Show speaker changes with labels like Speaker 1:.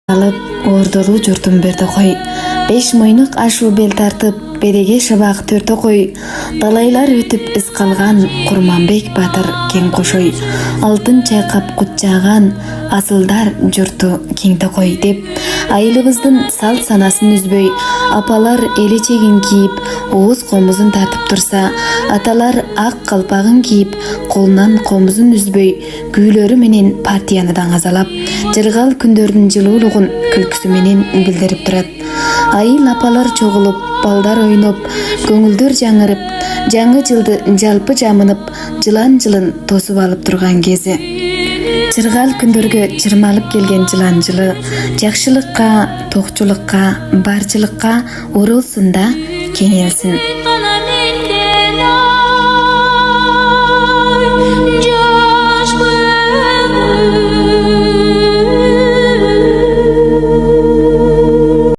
Speaker 1: алып ордолуу журтум берди кой. 5 мойнук ашу бел тартып береге шабак төртө кой. Далайлар өтүп из калган Курманбек батыр кең кошой. Алтын чайкап кутчаган асылдар журту кеңте кой деп айылыбыздын салт санасын үзбөй апалар элечегин кийип ооз комузун тартып турса, аталар ак калпагын кийип колунан комузун үзбөй күүлөрү менен партияны даңазалап, жыргал күндөрдүн жылуулугун күлкүсү менен билдирип турат. Айыл апалар чогулуп, балдар ойноп, көңүлдөр жаңырып, жаңы жылды жалпы жамынып, жылан жылын тосуп алып турган кези. Жыргал күндөргө чырмалып келген жылан жылы жакшылыкка, токчулукка, барчылыкка урулсун да кеңелсин.